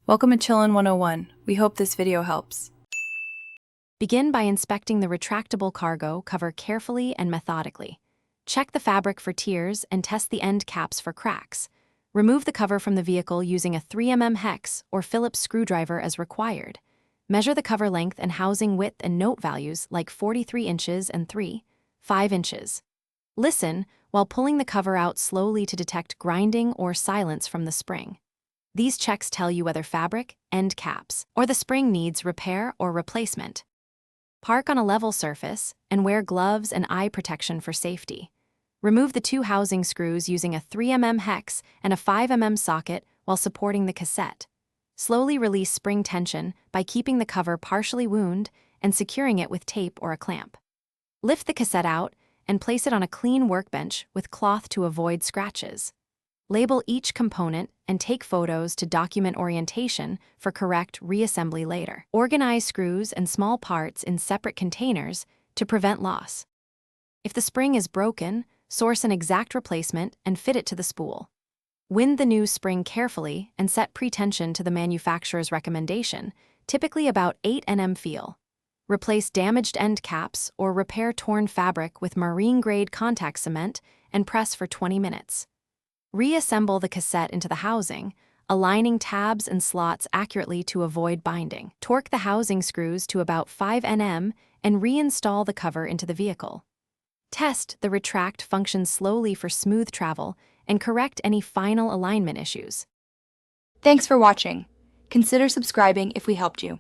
Welcome to Chillin' 101. We hope this video helps. Begin by inspecting the retractable cargo cover carefully and methodically. Check the fabric for tears and test the end caps for cracks. Remove the cover from the vehicle using a 3mm hex or Phillips screwdriver as required. Measure the cover length and housing width and note values like 43 inches and 5 inches. Listen while pulling the cover out slowly to detect grinding or silence from the spring. These checks tell you whether fabric, end caps, or the spring needs repair or replacement. Park on a level surface and wear gloves and eye protection for safety. Remove the two housing screws using a 3mm hex and a 5mm socket while supporting the cassette. Slowly release spring tension by keeping the cover partially wound and securing it with tape or a clamp. Lift the cassette out and place it on a clean workbench with cloth to avoid scratches. Label each component and take photos to document orientation for correct reassembly later. Organize screws and small parts in separate containers to prevent loss. If the spring is broken, source an exact replacement and fit it to the spool. Wind the new spring carefully and set pretension to the manufacturer's recommendation, typically about 8 nm feel. Replace damaged end caps or repair torn fabric with marine-grade contact cement and press for 20 minutes. Reassemble the cassette into the housing, aligning tabs and slots accurately to avoid binding. Torque the housing screws to about 5 nm and reinstall the cover into the vehicle. Test the retract function slowly for smooth travel and correct any final alignment issues. Thanks for watching. Consider subscribing if we helped you.